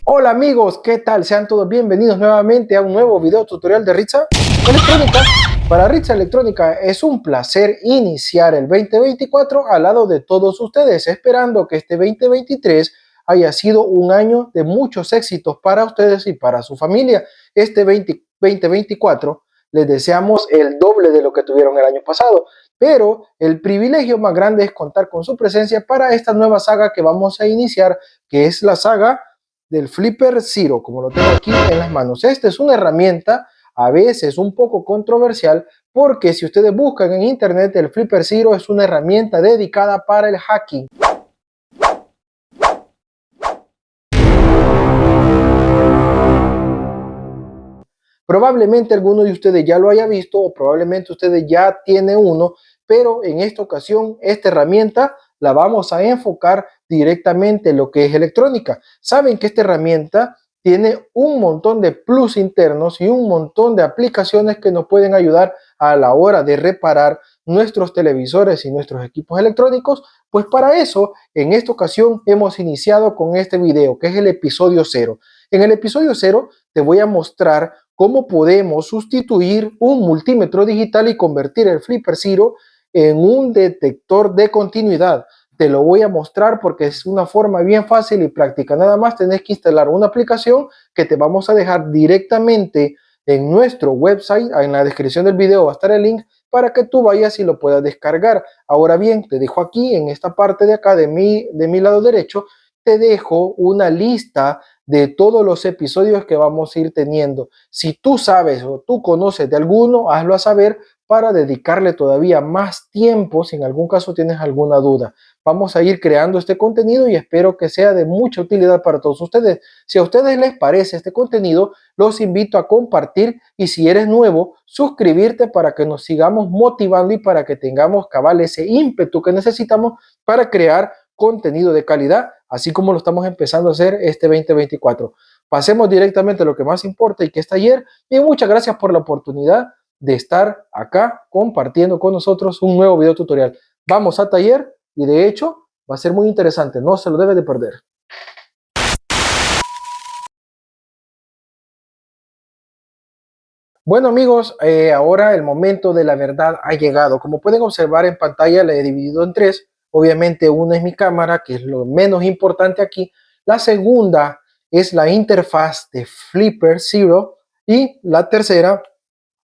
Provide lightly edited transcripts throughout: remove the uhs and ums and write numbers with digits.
Hola amigos, ¿qué tal? Sean todos bienvenidos nuevamente a un nuevo video tutorial de Ritza Electrónica. Para Ritza Electrónica es un placer iniciar el 2024 al lado de todos ustedes, esperando que este 2023 haya sido un año de muchos éxitos para ustedes y para su familia. Este 2024 les deseamos el doble de lo que tuvieron el año pasado, pero el privilegio más grande es contar con su presencia para esta nueva saga que vamos a iniciar, que es la saga del Flipper Zero, como lo tengo aquí en las manos. Esta es una herramienta a veces un poco controversial, porque si ustedes buscan en internet, el Flipper Zero es una herramienta dedicada para el hacking. Probablemente alguno de ustedes ya lo haya visto o probablemente ustedes ya tienen uno, pero en esta ocasión esta herramienta la vamos a enfocar directamente en lo que es electrónica. Saben que esta herramienta tiene un montón de plus internos y un montón de aplicaciones que nos pueden ayudar a la hora de reparar nuestros televisores y nuestros equipos electrónicos. Pues para eso, en esta ocasión hemos iniciado con este video, que es el episodio 0. En el episodio 0 te voy a mostrar cómo podemos sustituir un multímetro digital y convertir el Flipper Zero en un detector de continuidad. Te lo voy a mostrar porque es una forma bien fácil y práctica. Nada más tenés que instalar una aplicación que te vamos a dejar directamente en nuestro website. En la descripción del video va a estar el link para que tú vayas y lo puedas descargar. Ahora bien, te dejo aquí en esta parte de acá de mi lado derecho, te dejo una lista de todos los episodios que vamos a ir teniendo. Si tú sabes o tú conoces de alguno, hazlo a saber para dedicarle todavía más tiempo si en algún caso tienes alguna duda. Vamos a ir creando este contenido y espero que sea de mucha utilidad para todos ustedes. Si a ustedes les parece este contenido, los invito a compartir y si eres nuevo, suscribirte para que nos sigamos motivando y para que tengamos cabal ese ímpetu que necesitamos para crear contenido de calidad, así como lo estamos empezando a hacer este 2024. Pasemos directamente a lo que más importa y que es taller. Y muchas gracias por la oportunidad de estar acá compartiendo con nosotros un nuevo video tutorial. Vamos a taller y de hecho va a ser muy interesante, no se lo debe de perder. Bueno amigos, ahora el momento de la verdad ha llegado. Como pueden observar en pantalla, la he dividido en tres. Obviamente una es mi cámara, que es lo menos importante aquí. La segunda es la interfaz de Flipper Zero y la tercera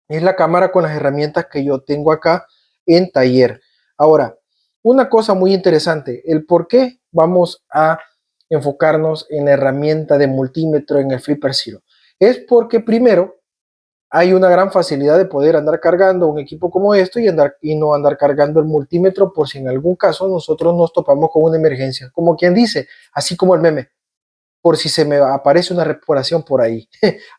es la cámara con las herramientas que yo tengo acá en taller. Ahora, una cosa muy interesante, el por qué vamos a enfocarnos en la herramienta de multímetro en el Flipper Zero. Es porque primero hay una gran facilidad de poder andar cargando un equipo como esto y no andar cargando el multímetro por si en algún caso nosotros nos topamos con una emergencia. Como quien dice, así como el meme, por si se me aparece una reparación por ahí.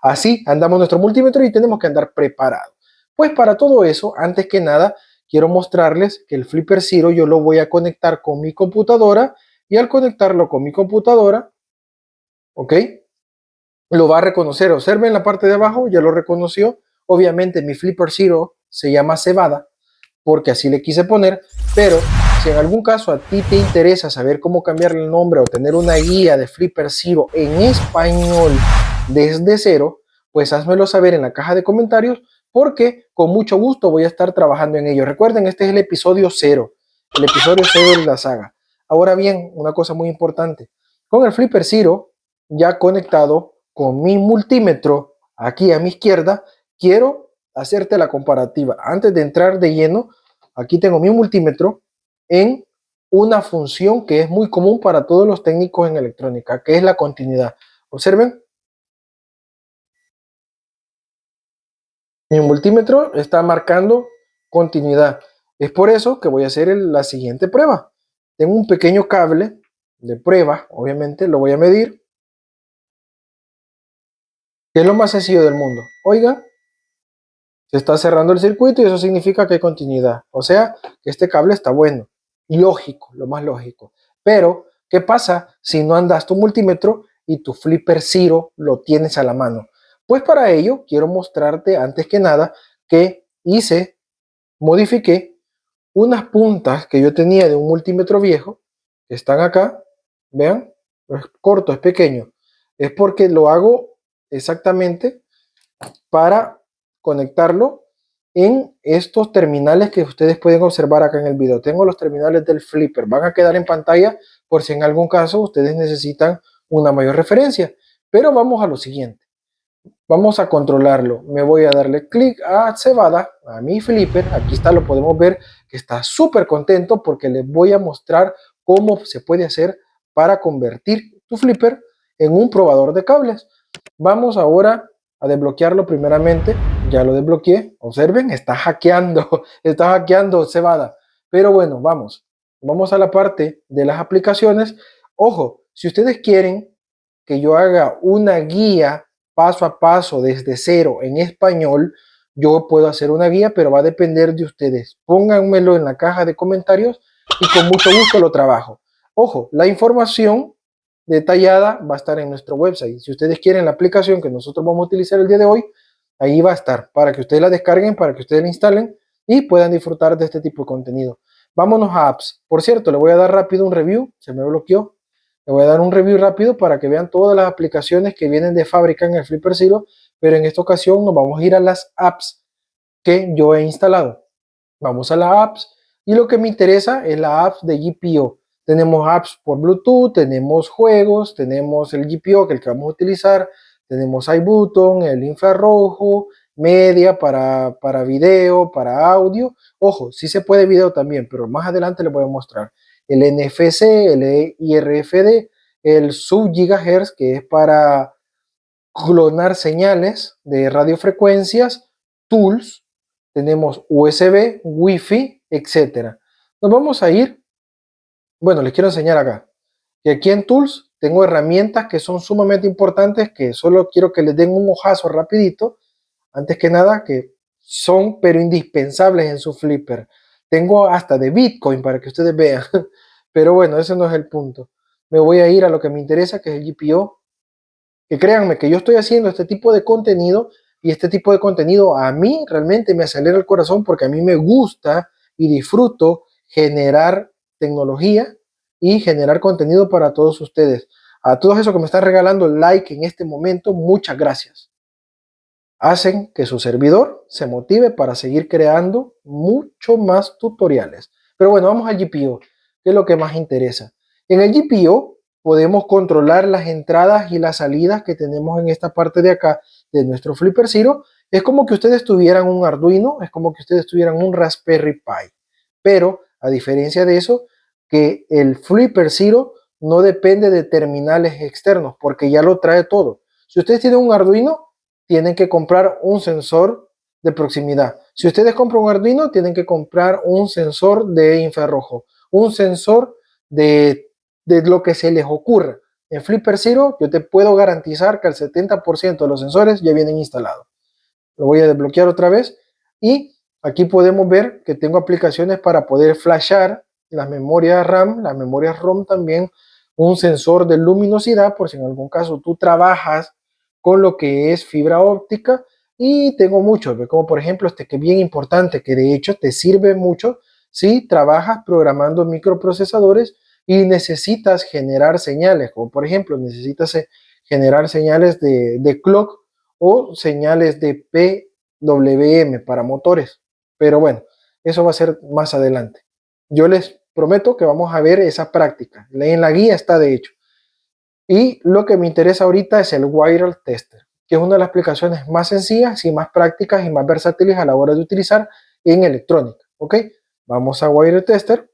Así andamos nuestro multímetro y tenemos que andar preparados. Pues para todo eso, antes que nada, quiero mostrarles que el Flipper Zero yo lo voy a conectar con mi computadora y al conectarlo con mi computadora, ¿ok? Lo va a reconocer. Observen la parte de abajo, ya lo reconoció. Obviamente mi Flipper Zero se llama Cebada, porque así le quise poner, pero si en algún caso a ti te interesa saber cómo cambiarle el nombre o tener una guía de Flipper Zero en español desde cero, pues házmelo saber en la caja de comentarios, porque con mucho gusto voy a estar trabajando en ello. Recuerden, este es el episodio 0, el episodio 0 de la saga. Ahora bien, una cosa muy importante, con el Flipper Zero ya conectado con mi multímetro aquí a mi izquierda, quiero hacerte la comparativa. Antes de entrar de lleno, aquí tengo mi multímetro en una función que es muy común para todos los técnicos en electrónica, que es la continuidad. Observen, mi multímetro está marcando continuidad. Es por eso que voy a hacer la siguiente prueba. Tengo un pequeño cable de prueba, obviamente lo voy a medir, que es lo más sencillo del mundo. Oigan, se está cerrando el circuito y eso significa que hay continuidad. O sea, que este cable está bueno. Lógico, lo más lógico. Pero, ¿qué pasa si no andas tu multímetro y tu Flipper Zero lo tienes a la mano? Pues para ello, quiero mostrarte antes que nada que modifiqué unas puntas que yo tenía de un multímetro viejo, que están acá. Vean, es corto, es pequeño. Es porque lo hago exactamente para conectarlo en estos terminales que ustedes pueden observar acá en el video. Tengo los terminales del Flipper, van a quedar en pantalla por si en algún caso ustedes necesitan una mayor referencia. Pero vamos a lo siguiente. Vamos a controlarlo. Me voy a darle clic a Cebada, a mi Flipper. Aquí está, lo podemos ver que está súper contento porque les voy a mostrar cómo se puede hacer para convertir tu Flipper en un probador de cables. Vamos ahora a desbloquearlo primeramente. Ya lo desbloqueé. Observen, está hackeando, está hackeando Cebada. Pero bueno, vamos a la parte de las aplicaciones. Ojo, si ustedes quieren que yo haga una guía paso a paso desde cero en español, yo puedo hacer una guía, pero va a depender de ustedes. Pónganmelo en la caja de comentarios y con mucho gusto lo trabajo. Ojo, la información detallada va a estar en nuestro website. Si ustedes quieren la aplicación que nosotros vamos a utilizar el día de hoy, ahí va a estar para que ustedes la descarguen, para que ustedes la instalen y puedan disfrutar de este tipo de contenido. Vámonos a apps. Por cierto, le voy a dar rápido un review. Se me bloqueó. Le voy a dar un review rápido para que vean todas las aplicaciones que vienen de fábrica en el Flipper Zero, pero en esta ocasión nos vamos a ir a las apps que yo he instalado. Vamos a las apps y lo que me interesa es la app de GPO. Tenemos apps por Bluetooth, tenemos juegos, tenemos el GPO que es el que vamos a utilizar, tenemos iButton, el infrarrojo, media para video, para audio. Ojo, sí se puede video también, pero más adelante les voy a mostrar el NFC, el IRFD, el sub-gigahertz que es para clonar señales de radiofrecuencias, tools, tenemos USB, Wi-Fi, etcétera. Nos vamos a ir, bueno, les quiero enseñar acá, que aquí en tools tengo herramientas que son sumamente importantes, que solo quiero que les den un ojazo rapidito, antes que nada, que son pero indispensables en su Flipper. Tengo hasta de Bitcoin para que ustedes vean, pero bueno, ese no es el punto. Me voy a ir a lo que me interesa, que es el GPO, que créanme que yo estoy haciendo este tipo de contenido y este tipo de contenido a mí realmente me acelera el corazón porque a mí me gusta y disfruto generar tecnología y generar contenido para todos ustedes. A todos esos que me están regalando like en este momento, muchas gracias. Hacen que su servidor se motive para seguir creando mucho más tutoriales. Pero bueno, vamos al GPO, que es lo que más interesa. En el GPO podemos controlar las entradas y las salidas que tenemos en esta parte de acá de nuestro Flipper Zero. Es como que ustedes tuvieran un Arduino, es como que ustedes tuvieran un Raspberry Pi. Pero a diferencia de eso, que el Flipper Zero no depende de terminales externos, porque ya lo trae todo. Si ustedes tienen un Arduino, tienen que comprar un sensor de proximidad. Si ustedes compran un Arduino, tienen que comprar un sensor de infrarrojo, un sensor de lo que se les ocurra. En Flipper Zero yo te puedo garantizar que el 70% de los sensores ya vienen instalados. Lo voy a desbloquear otra vez y aquí podemos ver que tengo aplicaciones para poder flashar las memorias RAM, las memorias ROM también, un sensor de luminosidad por si en algún caso tú trabajas con lo que es fibra óptica y tengo muchos, como por ejemplo este que es bien importante, que de hecho te sirve mucho si trabajas programando microprocesadores y necesitas generar señales, como por ejemplo necesitas generar señales de clock o señales de PWM para motores. Pero bueno, eso va a ser más adelante. Yo les prometo que vamos a ver esa práctica. En la guía está de hecho. Y lo que me interesa ahorita es el Wireless Tester, que es una de las aplicaciones más sencillas y más prácticas y más versátiles a la hora de utilizar en electrónica. ¿Ok? Vamos a Wireless Tester.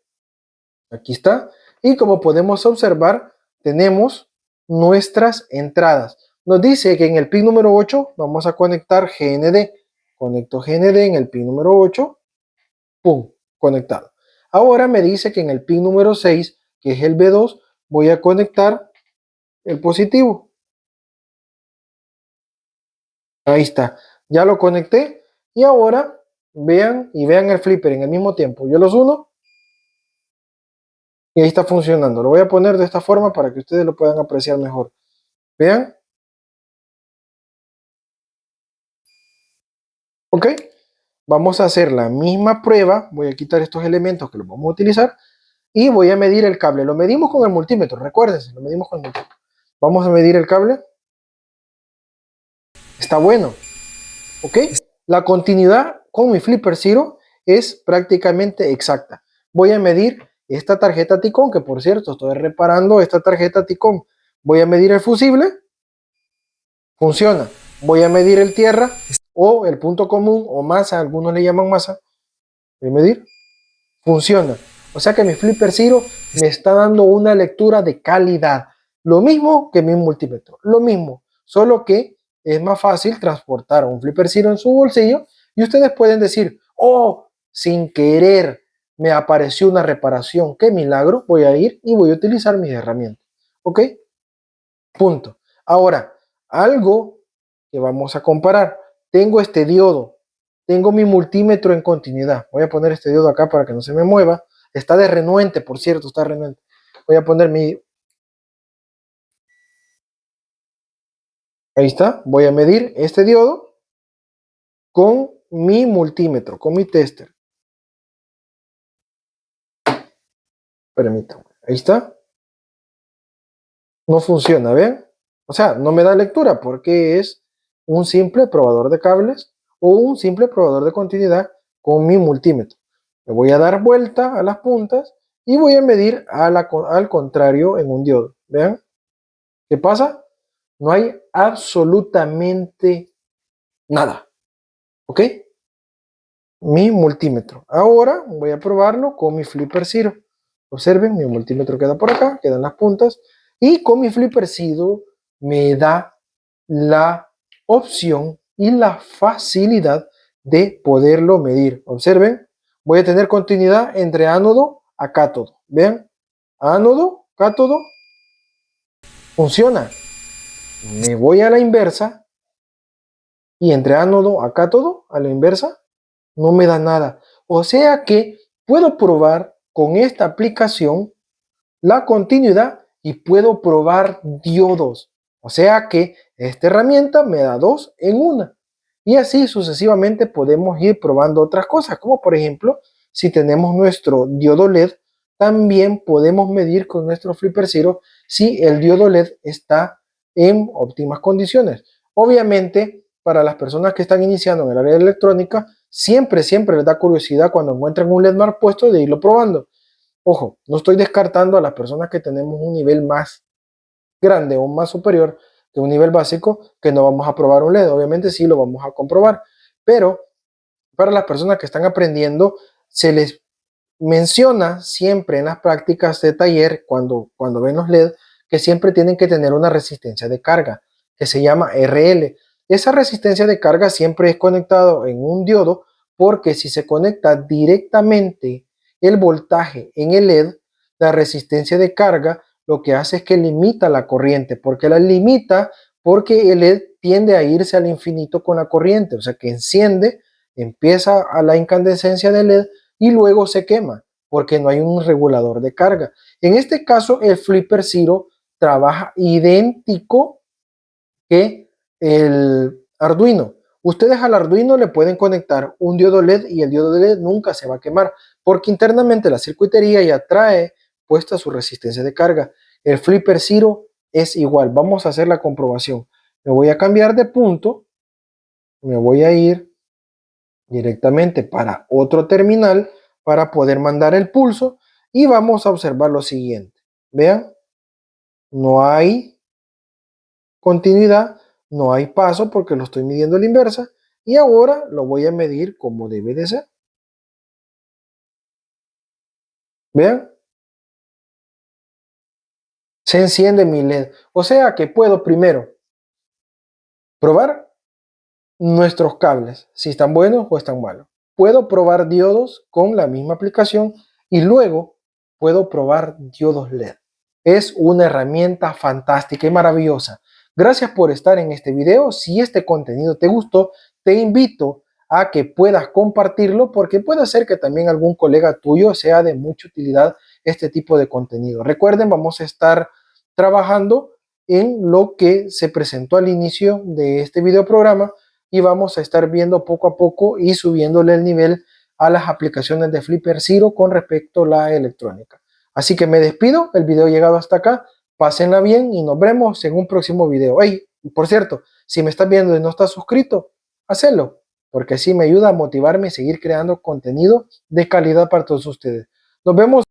Aquí está. Y como podemos observar, tenemos nuestras entradas. Nos dice que en el pin número 8 vamos a conectar GND. Conecto GND en el pin número 8. ¡Pum! Conectado. Ahora me dice que en el pin número 6, que es el B2, voy a conectar el positivo. Ahí está. Ya lo conecté. Y ahora vean el flipper en el mismo tiempo. Yo los uno y ahí está funcionando. Lo voy a poner de esta forma para que ustedes lo puedan apreciar mejor. Vean. Ok. Vamos a hacer la misma prueba. Voy a quitar estos elementos que los vamos a utilizar. Y voy a medir el cable. Lo medimos con el multímetro. Recuérdense, lo medimos con el multímetro. Vamos a medir el cable. Está bueno, ¿ok? La continuidad con mi Flipper Zero es prácticamente exacta. Voy a medir esta tarjeta Ticón, que por cierto estoy reparando esta tarjeta Ticón. Voy a medir el fusible, funciona. Voy a medir el tierra o el punto común o masa, algunos le llaman masa. Voy a medir, funciona. O sea que mi Flipper Zero me está dando una lectura de calidad. Lo mismo que mi multímetro, lo mismo, solo que es más fácil transportar un Flipper Zero en su bolsillo y ustedes pueden decir, oh, sin querer me apareció una reparación, qué milagro, voy a ir y voy a utilizar mis herramientas. ¿Ok? Punto. Ahora, algo que vamos a comparar. Tengo este diodo, tengo mi multímetro en continuidad. Voy a poner este diodo acá para que no se me mueva. Está de renuente, por cierto, está renuente. Voy a poner mi... Ahí está. Voy a medir este diodo con mi multímetro, con mi tester. Permítanme. Ahí está. No funciona, ¿ven? O sea, no me da lectura porque es un simple probador de cables o un simple probador de continuidad con mi multímetro. Le voy a dar vuelta a las puntas y voy a medir al contrario en un diodo. ¿Vean? ¿Qué pasa? No hay absolutamente nada. ¿Ok? Mi multímetro. Ahora voy a probarlo con mi Flipper Zero. Observen, mi multímetro queda por acá, quedan las puntas. Y con mi Flipper Zero me da la opción y la facilidad de poderlo medir. Observen, voy a tener continuidad entre ánodo a cátodo. Vean, ánodo, cátodo, funciona. Me voy a la inversa y entre ánodo a cátodo, a la inversa, no me da nada. O sea que puedo probar con esta aplicación la continuidad y puedo probar diodos. O sea que esta herramienta me da dos en una. Y así sucesivamente podemos ir probando otras cosas, como por ejemplo, si tenemos nuestro diodo LED, también podemos medir con nuestro Flipper Zero si el diodo LED está en óptimas condiciones. Obviamente, para las personas que están iniciando en el área de electrónica, siempre les da curiosidad cuando encuentran un LED mal puesto de irlo probando. Ojo, no estoy descartando a las personas que tenemos un nivel más grande o más superior que un nivel básico que no vamos a probar un LED. Obviamente sí lo vamos a comprobar, pero para las personas que están aprendiendo se les menciona siempre en las prácticas de taller cuando ven los LED que siempre tienen que tener una resistencia de carga que se llama RL. Esa resistencia de carga siempre es conectado en un diodo porque si se conecta directamente el voltaje en el LED, la resistencia de carga lo que hace es que limita la corriente. ¿Porque la limita? Porque el LED tiende a irse al infinito con la corriente, o sea que enciende, empieza a la incandescencia del LED y luego se quema porque no hay un regulador de carga. En este caso, el Flipper Zero trabaja idéntico que el Arduino. Ustedes al Arduino le pueden conectar un diodo LED y el diodo LED nunca se va a quemar porque internamente la circuitería ya trae puesta su resistencia de carga. El Flipper Zero es igual. Vamos a hacer la comprobación. Me voy a cambiar de punto. Me voy a ir directamente para otro terminal para poder mandar el pulso y vamos a observar lo siguiente. Vean, no hay continuidad, no hay paso porque lo estoy midiendo a la inversa y ahora lo voy a medir como debe de ser. Vean, se enciende mi LED. O sea que puedo primero probar nuestros cables, si están buenos o están malos. Puedo probar diodos con la misma aplicación y luego puedo probar diodos LED. Es una herramienta fantástica y maravillosa. Gracias por estar en este video. Si este contenido te gustó, te invito a que puedas compartirlo porque puede ser que también algún colega tuyo sea de mucha utilidad este tipo de contenido. Recuerden, vamos a estar trabajando en lo que se presentó al inicio de este video programa y vamos a estar viendo poco a poco y subiéndole el nivel a las aplicaciones de Flipper Zero con respecto a la electrónica. Así que me despido, el video ha llegado hasta acá, pásenla bien y nos vemos en un próximo video. ¡Hey! Y por cierto, si me estás viendo y no estás suscrito, hacelo, porque así me ayuda a motivarme y seguir creando contenido de calidad para todos ustedes. Nos vemos.